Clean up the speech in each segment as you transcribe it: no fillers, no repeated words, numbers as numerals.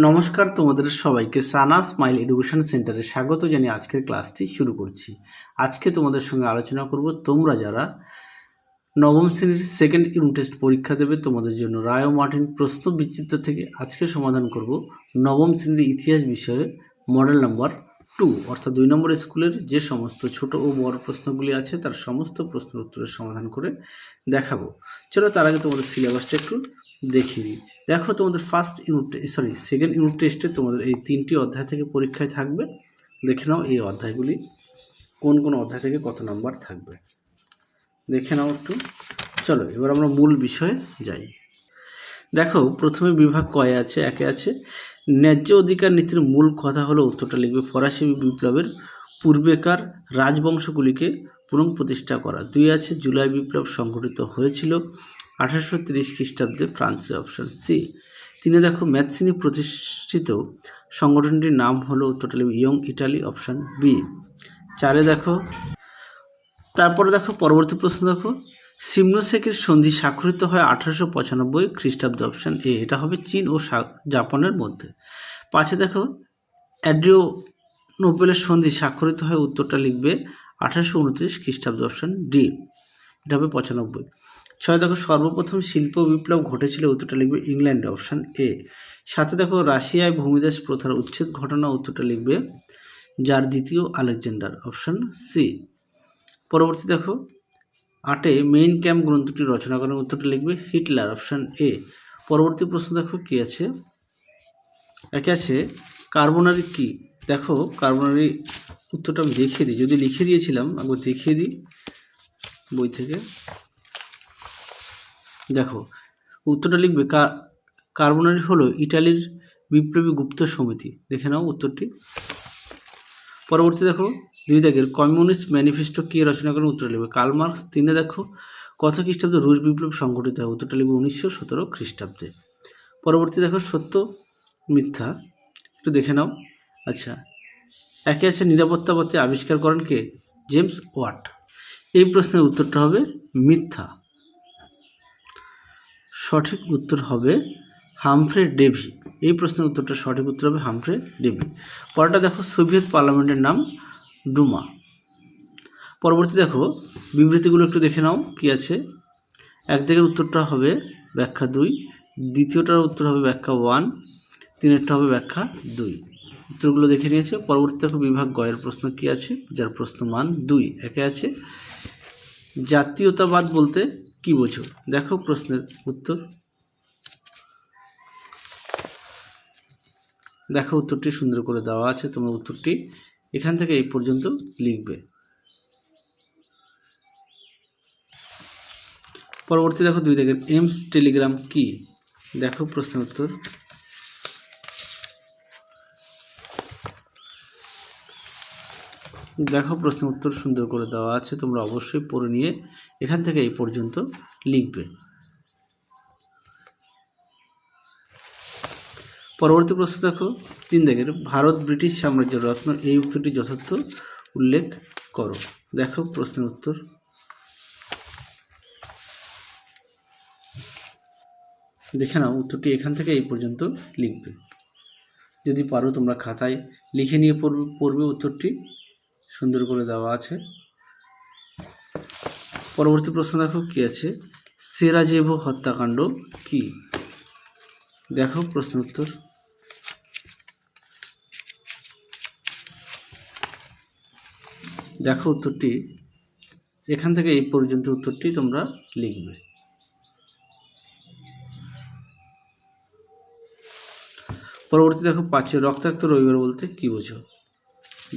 নমস্কার, তোমাদের সবাইকে সানা স্মাইল এডুকেশন সেন্টারে স্বাগত জানিয়ে আজকের ক্লাসটি শুরু করছি। আজকে তোমাদের সঙ্গে আলোচনা করব তোমরা যারা নবম শ্রেণীর সেকেন্ড ইউনিট টেস্ট পরীক্ষা দেবে তোমাদের জন্য রায় ও মার্টিন প্রশ্ন বিচিত্র থেকে আজকে সমাধান করব নবম শ্রেণীর ইতিহাস বিষয়ে মডেল নাম্বার 2 অর্থাৎ 2 নম্বর স্কুলের যে সমস্ত ছোট ও বড় প্রশ্নগুলি আছে তার সমস্ত প্রশ্নের উত্তরের সমাধান করে দেখাবো। চলো তার আগে তোমাদের সিলেবাসটা একটু দেখিয়ে দিই। দেখো, তোমাদের সেকেন্ড ইউনিট টেস্টে তোমাদের এই 3টি অধ্যায় থেকে পরীক্ষায় থাকবে। দেখে নাও এই অধ্যায়গুলি কোন কোন অধ্যায় থেকে কত নাম্বার থাকবে, দেখে নাও একটু। চলো এবার আমরা মূল বিষয়ে যাই। দেখো, প্রথমে বিভাগ কয়ে আছে, একে আছে ন্যায্য অধিকার নীতির মূল কথা হলো, উত্তরটা লিখবে ফরাসি বিপ্লবের পূর্বেকার রাজবংশগুলিকে পুনঃপ্রতিষ্ঠা করা। 2 আছে জুলাই বিপ্লব সংঘটিত হয়েছিল 1830 খ্রিস্টাব্দে ফ্রান্সে, অপশন সি। 3 দেখো ম্যাথসিনি প্রতিষ্ঠিত সংগঠনটির নাম হলো, উত্তরটা লিখবে ইয়ং ইটালি, অপশন বি। 4 দেখো, তারপরে দেখো পরবর্তী প্রশ্ন দেখো সিমনোসেকের সন্ধি স্বাক্ষরিত হয় 1895 খ্রিস্টাব্দে, অপশন এ। এটা হবে চীন ও জাপানের মধ্যে। 5 দেখো অ্যাড্রিয়ানোপলের সন্ধি স্বাক্ষরিত হয়, উত্তরটা লিখবে 1829 খ্রিস্টাব্দে, অপশন ডি। এটা হবে 95। 6 দেখো সর্বপ্রথম শিল্প বিপ্লব ঘটেছিল, উত্তরটা লিখবে ইংল্যান্ডে, অপশন এ। 7 দেখো রাশিয়ায় ভূমিদাস প্রথার উচ্ছেদ ঘটনা, উত্তরটা লিখবে যার দ্বিতীয় আলেকজান্ডার, অপশন সি। পরবর্তী দেখো 8 মেইন ক্যাম্প গ্রন্থটি রচনা করেন, উত্তরটা লিখবে হিটলার, অপশন এ। পরবর্তী প্রশ্ন দেখো কি আছে, একে আছে কার্বনারি কি। দেখো কার্বনারি উত্তরটা আমি দেখিয়ে দিই, যদি লিখে দিয়েছিলাম একবার দেখিয়ে দিই বই থেকে। দেখো উত্তরটা লিখবে কার্বনারি হলো ইটালির বিপ্লবী গুপ্ত সমিতি, দেখে নাও উত্তরটি। পরবর্তী দেখো 2 দাগের কমিউনিস্ট ম্যানিফেস্টো কে রচনা করেন, উত্তরটা লিখবে কার্ল মার্কস। 3 দেখো কত খ্রিস্টাব্দে রুশ বিপ্লব সংঘটিত হয়, উত্তরটা লিখবে 1917 খ্রিস্টাব্দে। পরবর্তী দেখো সত্য মিথ্যা একটু দেখে নাও। আচ্ছা, একে আছে নিরাপত্তাবাদী আবিষ্কার করেন কে, জেমস ওয়াট। এই প্রশ্নের উত্তরটা হবে মিথ্যা, সঠিক উত্তর হবে হামফ্রে ডেভি। এই প্রশ্নের উত্তরটা সঠিক উত্তর হবে হামফ্রে ডেভি। পরেরটা দেখো সোভিয়েত পার্লামেন্টের নাম ডুমা। পরবর্তী দেখো বিবৃতিগুলো একটু দেখে নাও কি আছে। এক দিকের উত্তরটা হবে ব্যাখ্যা 2, দ্বিতীয়টার উত্তর হবে ব্যাখ্যা 1, তিনেরটা হবে ব্যাখ্যা 2। উত্তরগুলো দেখে নিয়েছে। পরবর্তী দেখো বিভাগ গয়ের প্রশ্ন কি আছে, যার প্রশ্ন মান 2। একে আছে জাতীয়তাবাদ বলতে কি বোঝো। দেখো প্রশ্নের উত্তর, দেখো উত্তরটি সুন্দর করে দেওয়া আছে, তোমরা উত্তরটি এখান থেকে এই পর্যন্ত লিখবে। পরবর্তী দেখো 2 দাগের এমস টেলিগ্রাম কি। দেখো প্রশ্নের উত্তর, দেখো প্রশ্নের উত্তর সুন্দর করে দেওয়া আছে, তোমরা অবশ্যই পড়ে নিয়ে এখান থেকে এই পর্যন্ত লিখবে। পরবর্তী প্রশ্ন দেখো 3 দাগের ভারত ব্রিটিশ সাম্রাজ্যের রত্ন, এই উত্তরটি যথার্থ উল্লেখ করো। দেখো প্রশ্নের উত্তর, দেখে নাও উত্তরটি এখান থেকে এই পর্যন্ত লিখবে। যদি পারো তোমরা খাতায় লিখে নিয়ে পড়বে, উত্তরটি সুন্দর করে দেওয়া আছে। পরবর্তী প্রশ্ন দেখো কি আছে সেরাজেভো হত্যাকাণ্ড কি। দেখো প্রশ্নের উত্তর, দেখো উত্তরটি এখান থেকে এই পর্যন্ত উত্তরটি তোমরা লিখবে। পরবর্তী দেখো 5 রক্তাক্ত রবিবার বলতে কি বোঝো।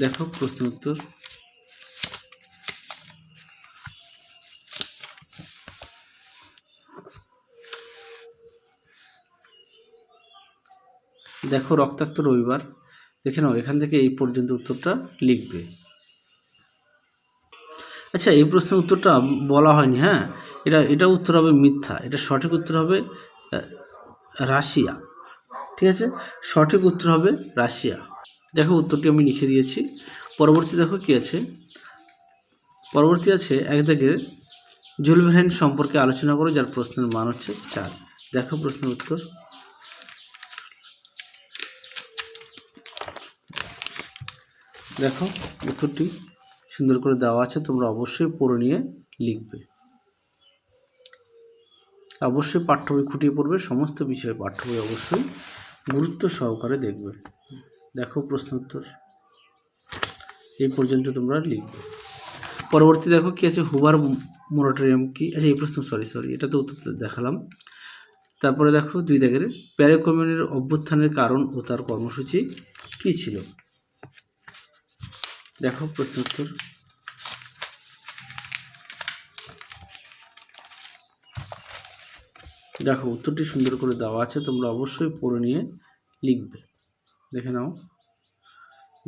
দেখো প্রশ্নের উত্তর, দেখো রক্তাক্ত রবিবার, দেখে নাও এখান থেকে এই পর্যন্ত উত্তরটা লিখবে। আচ্ছা, এই প্রশ্নের উত্তরটা বলা হয়নি, হ্যাঁ, এটা উত্তর হবে মিথ্যা, এটা সঠিক উত্তর হবে রাশিয়া। ঠিক আছে, সঠিক উত্তর হবে রাশিয়া। দেখো উত্তরটি আমি লিখে দিয়েছি। পরবর্তী দেখো কি আছে, পরবর্তী আছে 1 দাগের জুল ভার্ন সম্পর্কে আলোচনা করো, যার প্রশ্নের মান হচ্ছে 4। দেখো প্রশ্নের উত্তর, দেখো উত্তরটি সুন্দর করে দেওয়া আছে, তোমরা অবশ্যই পড়ে নিয়ে লিখবে। অবশ্যই পাঠ্য বই খুঁটিয়ে পড়বে, সমস্ত বিষয়ে পাঠ্য বই অবশ্যই গুরুত্ব সহকারে দেখবে। দেখো প্রশ্ন উত্তর এই পর্যন্ত তোমরা লিখবে। পরবর্তী দেখো কি আছে, হুবার মোরাটোরিয়াম কি, আচ্ছা এই প্রশ্ন সরি এটা তো উত্তর দেখালাম। তারপরে দেখো 2 দাগের প্যারে কমিউনের অভ্যুত্থানের কারণ ও তার কর্মসূচি কি ছিল। দেখো প্রশ্ন উত্তর দেখো উত্তরটি সুন্দর করে দেওয়া আছে, তোমরা অবশ্যই পড়ে নিয়ে লিখবে। দেখে নাও,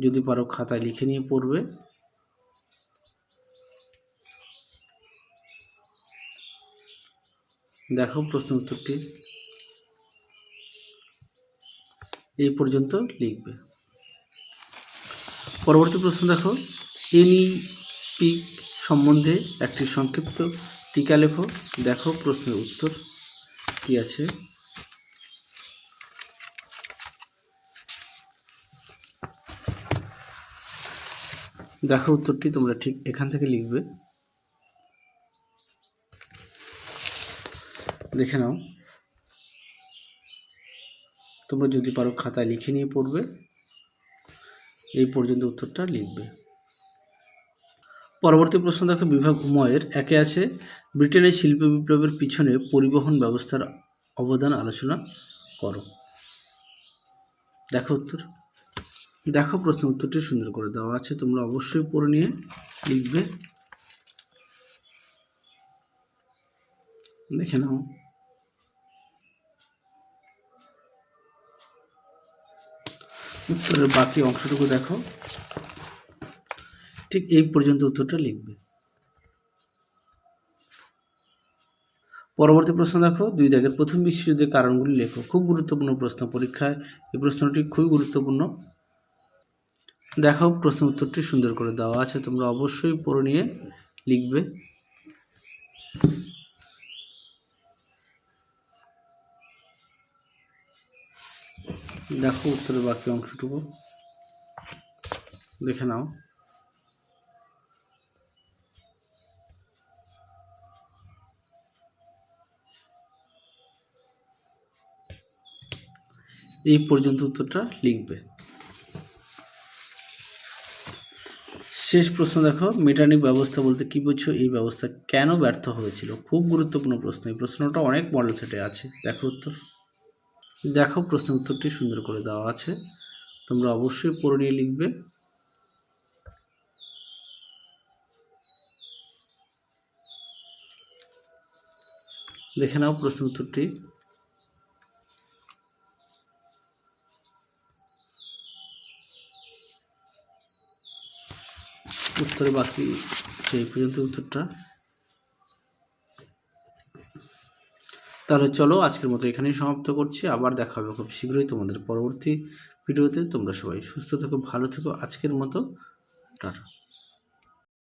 যদি পারো খাতায় লিখে নিয়ে পড়বে। দেখো প্রশ্ন উত্তরটি এই পর্যন্ত লিখবে। পরবর্তী প্রশ্ন দেখো, এনইপি সম্বন্ধে একটি সংক্ষিপ্ত টিকা লেখো। দেখো প্রশ্নের উত্তর কি আছে। দেখো উত্তরটি তোমরা ঠিক এখান থেকে লিখবে। দেখে নাও, তোমরা যদি পারো খাতায় লিখে নিয়ে পড়বে। এই পর্যন্ত উত্তরটা লিখবে। পরবর্তী প্রশ্ন দেখো, বিভাগ উময়ের একে আছে ব্রিটেনের শিল্প বিপ্লবের পিছনে পরিবহন ব্যবস্থার অবদান আলোচনা করো। দেখো উত্তর, দেখো প্রশ্ন উত্তরটি সুন্দর করে দেওয়া আছে, তোমরা অবশ্যই পড়ে নিয়ে লিখবে। দেখে নাও, উত্তরের বাকি অংশটুকু দেখো, ঠিক এই পর্যন্ত উত্তরটা লিখবে। পরবর্তী প্রশ্ন দেখো, 2 দাগের প্রথম বিশ্বযুদ্ধের কারণগুলি লেখো। খুব গুরুত্বপূর্ণ প্রশ্ন, পরীক্ষায় এই প্রশ্নটি খুবই গুরুত্বপূর্ণ। দেখো প্রশ্ন উত্তরটি সুন্দর করে দেওয়া আছে, তোমরা অবশ্যই পড়ে নিয়ে লিখবে। দেখো উত্তরের বাকি অংশটুকু দেখে নাও। এই পর্যন্ত উত্তরটা লিখবে। শেষ প্রশ্ন দেখো, মেটার্নিক ব্যবস্থা বলতে কি বুঝছো, এই ব্যবস্থা কেন ব্যর্থ হয়েছিল। খুব গুরুত্বপূর্ণ প্রশ্ন, এই প্রশ্নটা অনেক মডেল সেটে আছে। দেখো উত্তর, দেখো প্রশ্ন উত্তরটি সুন্দর করে দেওয়া আছে, তোমরা অবশ্যই পড়ে নিয়ে লিখবে। দেখে নাও প্রশ্ন উত্তরটি। উত্তরে বাকি সেই পর্যন্ত উত্তরটা। তাহলে চলো আজকের মতো এখানেই সমাপ্ত করছি, আবার দেখা হবে খুব শীঘ্রই তোমাদের পরবর্তী ভিডিওতে। তোমরা সবাই সুস্থ থেকো, ভালো থেকো। আজকের মতো টাটা।